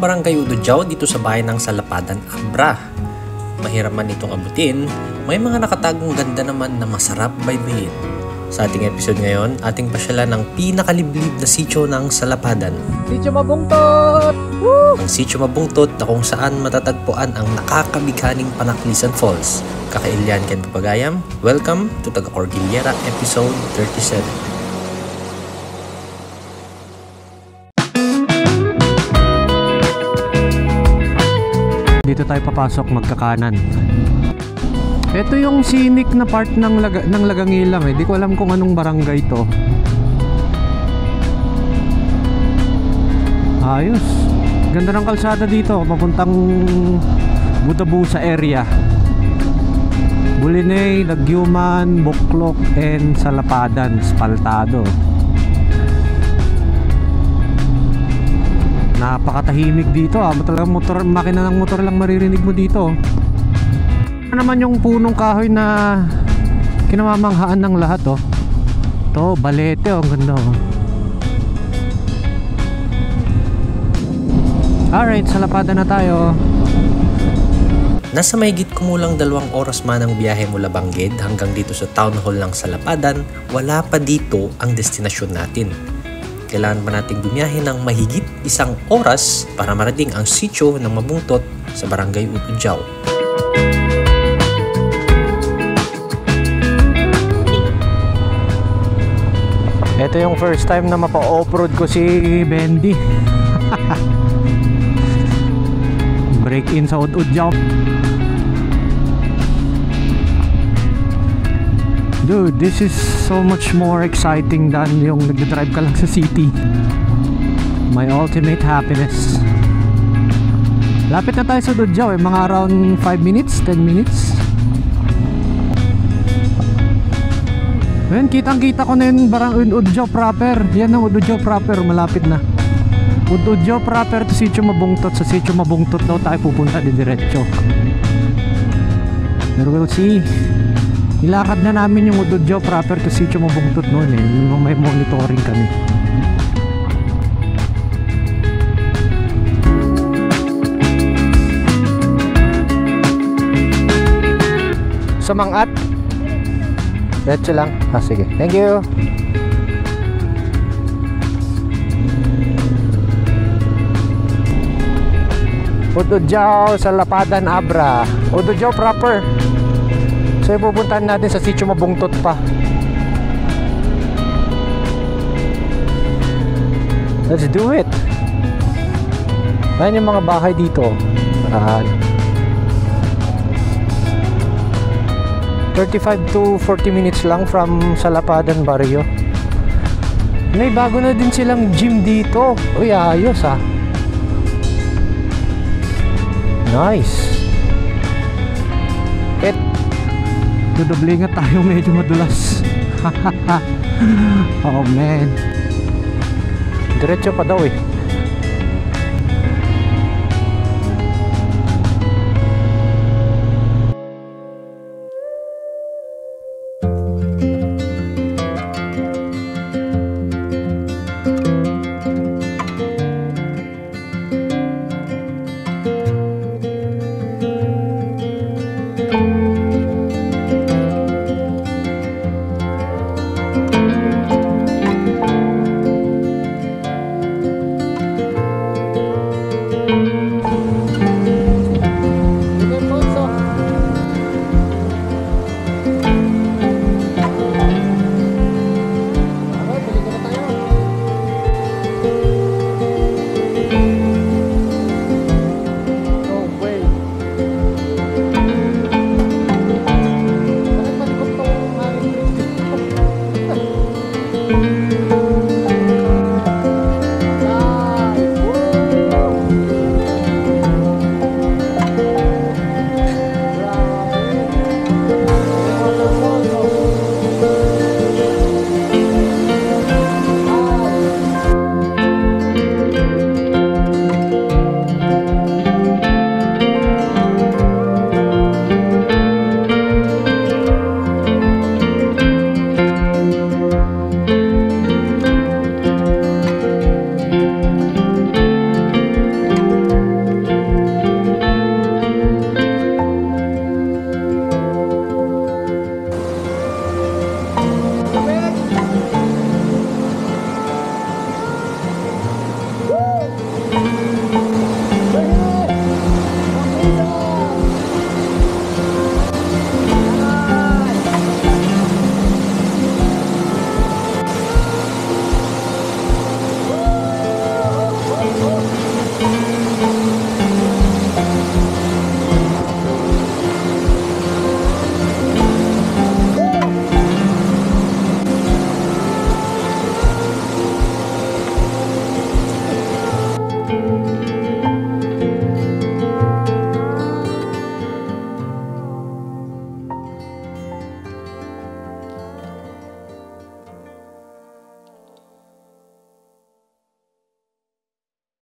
Barangay Ududyaw dito sa bayan ng Salapadan, Abra. Mahirap man itong abutin, may mga nakatagong ganda naman na masarap baybayin. Sa ating episode ngayon, ating pasyalan ng pinakaliblib na sitio ng Salapadan. Sitio Mabungtot! Woo! Ang Sitio Mabungtot na kung saan matatagpuan ang nakakabighaning Panaklisan Falls. Kakailian Ken Papagayam, welcome to Taga Cordillera episode 37. Dito tayo papasok magkakanan. Ito yung scenic na part ng Lagangilang eh. Di ko alam kung anong barangay to. Ayos. Ganda ng kalsada dito papuntang Butabusa area. Bulinay, Lagyuman, Buklok, and Salapadan, Espaltado. Napakatahimik dito ah. Talagang makina ng motor lang maririnig mo dito. Ano naman yung punong kahoy na kinamamanghaan ng lahat oh. To, balete oh, ang ganda oh. Alright, Salapadan na tayo. Nasa mahigit kumulang 2 oras man ang biyahe mula Bangged hanggang dito sa Town Hall ng Salapadan, wala pa dito ang destinasyon natin. Kailangan pa nating bumiyahe ng mahigit 1 oras para marating ang sitio ng Mabungtot sa Barangay Ududyaw. Ito yung first time na mapa-off-road ko si Bendy. Break in sa Ududyaw. Dude, this is so much more exciting than yung nag-drive ka lang sa city. My ultimate happiness. Lapit na tayo sa Ududyaw eh, mga around 5 minutes, 10 minutes. Ayan, kitang-kita ko na yung Ududyaw proper. Yan ang Ududyaw proper, malapit na. Ududyaw proper to Sitio Mabungtot. Sa Sitio Mabungtot daw tayo pupunta di diretso. Pero we'll see. Ilakad na namin yung Ududyaw proper to Sitio Mabungtot noon eh. May monitoring kami. Sumangat. Diretso lang. Ah, sige. Thank you. Ududyaw, Salapadan, Abra. Ududyaw proper. So pupuntahan natin sa Sitio Mabungtot pa. Let's do it. Ayan yung mga bahay dito. 35 to 40 minutes lang from Salapadan Barrio. May bago na din silang gym dito. Uy, ayos ah. Nice. Dodoble nga tayo, medyo madulas. Oh man. Diretso pa daw eh.